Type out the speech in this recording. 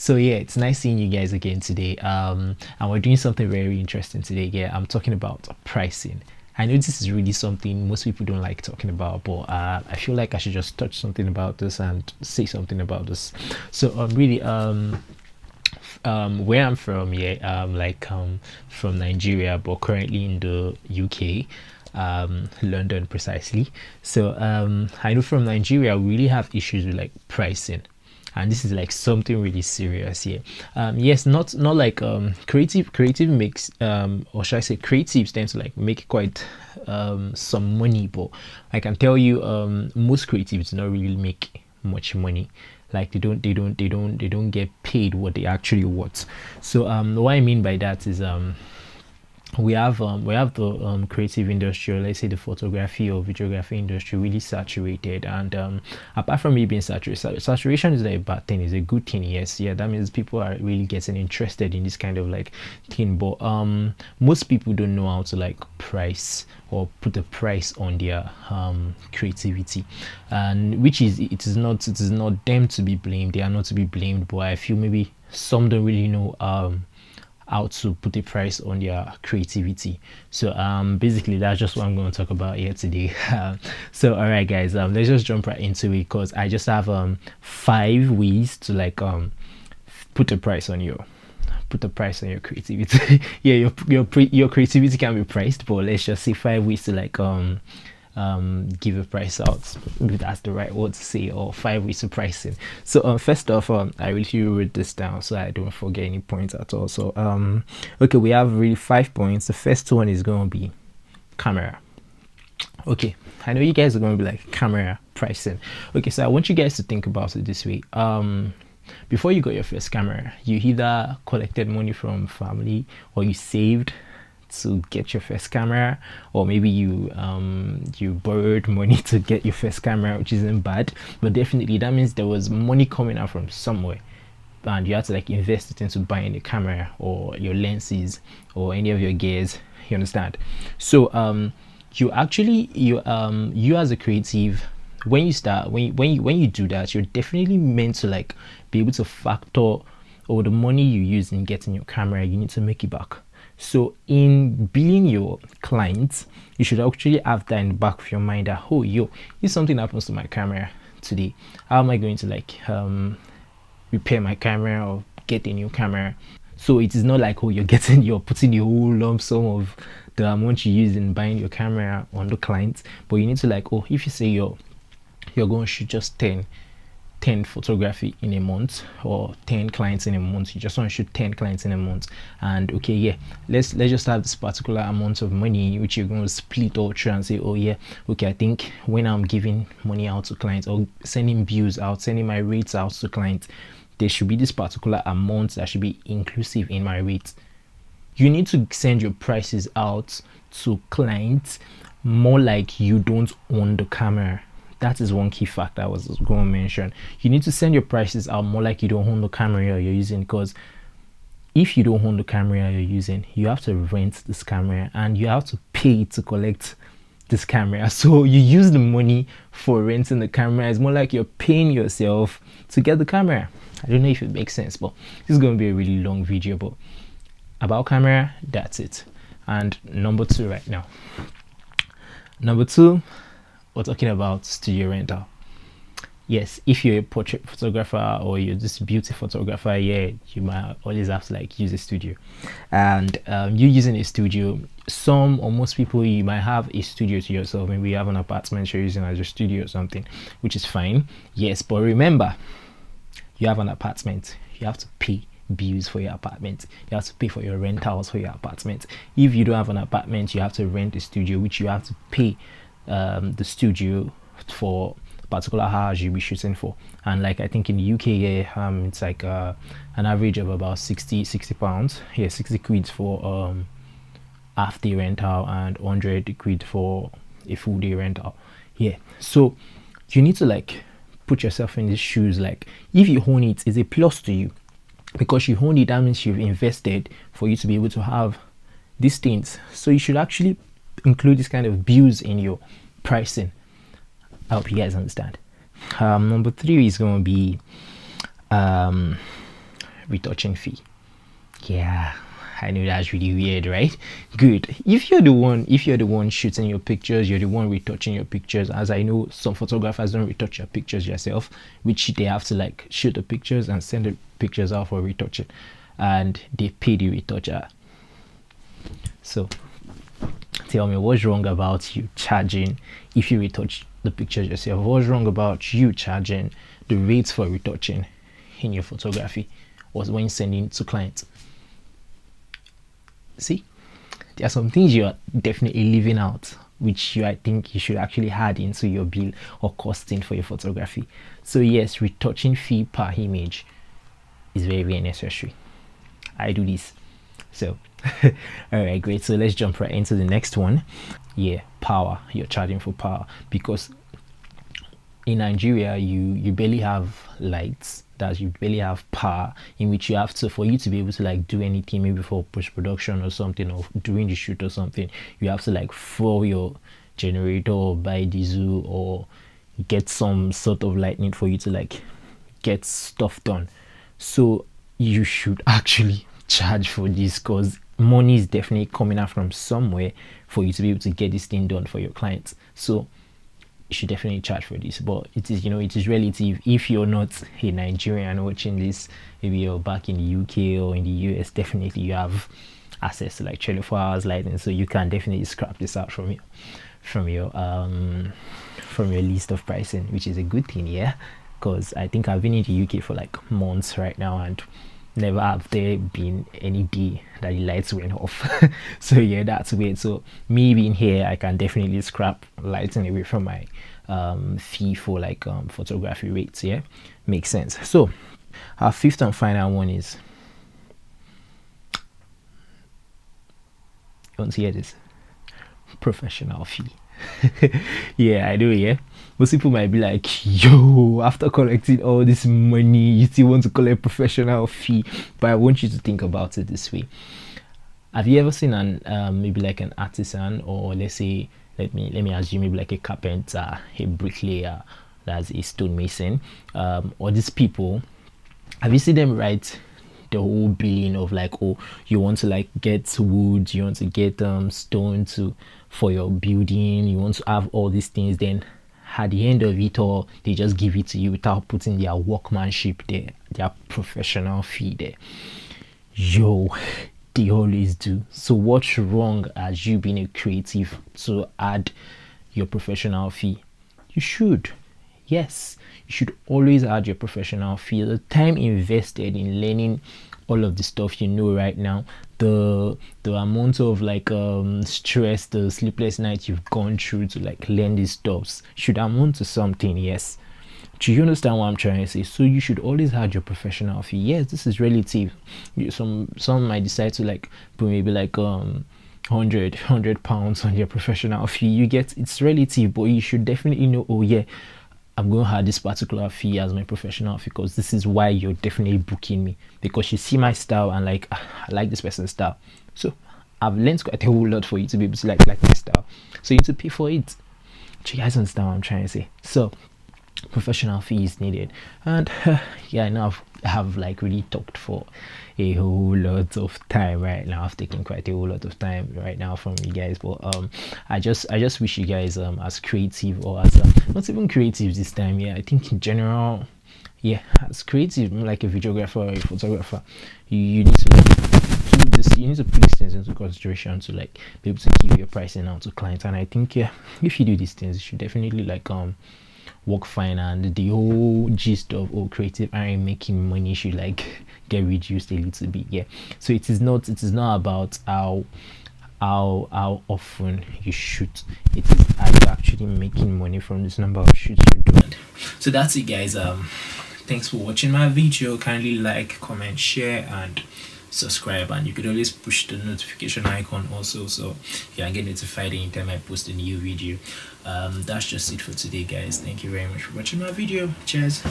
So yeah, it's nice seeing you guys again today. And we're doing something very interesting today. Yeah, I'm talking about pricing. I know this is really something most people don't like talking about, but I feel like I should just touch something about this and say something about this. So really where I'm from, yeah, from Nigeria, but currently in the UK, London precisely. So I know from Nigeria we really have issues with like pricing, and this is like something really serious here. Yes, not like creative makes or should I say creatives tend to like make quite some money, but I can tell you most creatives do not really make much money. Like they don't get paid what they actually worth. So what I mean by that is we have the creative industry, or let's say the photography or videography industry, really saturated. And apart from it being saturated, saturation is not a bad thing, it's a good thing. Yes, yeah, that means people are really getting interested in this kind of like thing. But most people don't know how to like price or put a price on their creativity, and which is it is not them to be blamed, they are not to be blamed, but I feel maybe some don't really know how to put a price on their creativity. So basically that's just what I'm going to talk about here today. So all right guys, let's just jump right into it, because I just have 5 ways to like put a price on your creativity. Yeah, your creativity can be priced, but let's just say 5 ways to like give a price out, if that's the right word to say, or 5 ways to pricing. So first off, I really wrote this down so I don't forget any points at all. So okay, we have really 5 points. The first one is going to be camera. Okay, I know you guys are going to be like, camera pricing. Okay, so I want you guys to think about it this way. Before you got your first camera, you either collected money from family, or you saved to get your first camera, or maybe you borrowed money to get your first camera, which isn't bad, but definitely that means there was money coming out from somewhere, and you had to like invest it into buying a camera or your lenses or any of your gears, you understand? So you as a creative, when you start, when you do that, you're definitely meant to like be able to factor, or the money you use in getting your camera, you need to make it back. So in billing your clients, you should actually have that in the back of your mind that, oh yo, if something happens to my camera today, how am I going to like repair my camera or get a new camera? So it is not like, oh, you're putting your whole lump sum of the amount you use in buying your camera on the client, but you need to like, oh, if you say you're going to shoot just 10 photography in a month, or 10 clients in a month, you just want to shoot 10 clients in a month, and okay, yeah, let's just have this particular amount of money which you're going to split all through and say, oh yeah, okay, I think when I'm giving money out to clients, or sending bills out, sending my rates out to clients, there should be this particular amount that should be inclusive in my rate. You need to send your prices out to clients more like you don't own the camera. That is one key factor I was going to mention. You need to send your prices out more like you don't own the camera you're using, because if you don't own the camera you're using, you have to rent this camera and you have to pay to collect this camera. So you use the money for renting the camera. It's more like you're paying yourself to get the camera. I don't know if it makes sense, but this is going to be a really long video, but about camera, that's it. And number 2 right now. Number 2, we're talking about studio rental. Yes, if you're a portrait photographer or you're just beauty photographer, yeah, you might always have to like use a studio. And you using a studio, some or most people, you might have a studio to yourself. Maybe you have an apartment you're using as your studio or something, which is fine. Yes, but remember, you have an apartment, you have to pay bills for your apartment, you have to pay for your rentals for your apartment. If you don't have an apartment, you have to rent a studio, which you have to pay the studio for particular hours you'll be shooting for. And like I think in the UK, yeah, it's like an average of about 60 pounds, yeah, 60 quid for half day rental and 100 quid for a full day rental. Yeah, so you need to like put yourself in these shoes. Like if you own it, it's a plus to you, because you own it, that means you've invested for you to be able to have these things. So you should actually include this kind of bills in your pricing. I hope you guys understand. Number 3 is going to be retouching fee. Yeah, I know that's really weird, right? Good. If you're the one shooting your pictures, you're the one retouching your pictures. As I know, some photographers don't retouch your pictures yourself, which they have to like shoot the pictures and send the pictures out for retouching, and they pay the retoucher. So tell me, what's wrong about you charging if you retouch the pictures yourself? What's wrong about you charging the rates for retouching in your photography or when sending to clients? See, there are some things you're definitely leaving out, which I think you should actually add into your bill or costing for your photography. So yes, retouching fee per image is very, very necessary. I do this. So all right, great. So let's jump right into the next one. Yeah, power. You're charging for power because in Nigeria you barely have lights, that you barely have power, in which you have to, for you to be able to like do anything, maybe for post-production or something, or during the shoot or something, you have to like fuel your generator or buy diesel or get some sort of lightning for you to like get stuff done. So you should actually charge for this because money is definitely coming out from somewhere for you to be able to get this thing done for your clients. So you should definitely charge for this, but it is, it is relative. If you're not a Nigerian watching this, maybe you're back in the UK or in the US, definitely you have access to like 24 hours lighting, so you can definitely scrap this out from your list of pricing, which is a good thing. Yeah, because I think I've been in the UK for like months right now, and never have there been any day that the lights went off. So yeah, that's weird. So me being here, I can definitely scrap lighting away from my fee for like photography rates. Yeah, makes sense. So our fifth and final one is, you want to hear this? Professional fee. Yeah, I do. Yeah, most people might be like, yo, after collecting all this money you still want to collect professional fee. But I want you to think about it this way. Have you ever seen an maybe like an artisan, or let's say, let me assume maybe like a carpenter, a bricklayer, that's a stonemason, or these people, have you seen them write the whole billing of like, oh, you want to like get wood, you want to get stone to for your building, you want to have all these things, then at the end of it all they just give it to you without putting their workmanship there, their professional fee there? Yo, they always do. So what's wrong as you being a creative to add your professional fee? You should. Yes, you should always add your professional fee. The time invested in learning all of the stuff right now, the amount of like stress, the sleepless nights you've gone through to like learn these stuffs should amount to something. Yes, do you understand what I'm trying to say? So you should always add your professional fee. Yes, this is relative. Some might decide to like put maybe like 100 pounds on your professional fee. You get, it's relative, but you should definitely know, oh yeah, I'm going to have this particular fee as my professional fee because this is why you're definitely booking me, because you see my style and like, I like this person's style. So I've learned quite a whole lot for you to be able to like my style. So you need to pay for it. Do you guys understand what I'm trying to say? So professional fee is needed. And yeah, I know I have like really talked for a whole lot of time right now. I've taken quite a whole lot of time right now from you guys, but I just wish you guys as creative, or as not even creative this time, yeah, I think in general, yeah, as creative, like a videographer or a photographer, you need to like do this, you need to put these things into consideration to like be able to give your pricing out to clients. And I think, yeah, if you do these things, you should definitely like work fine, and the whole gist of creative and making money should like get reduced a little bit. Yeah, so it is not about how often you shoot, it is are you actually making money from this number of shoots you're doing. So that's it, guys. Thanks for watching my video. Kindly like, comment, share, and subscribe, and you could always push the notification icon also, so you can get notified anytime I post a new video. That's just it for today, guys. Thank you very much for watching my video. Cheers.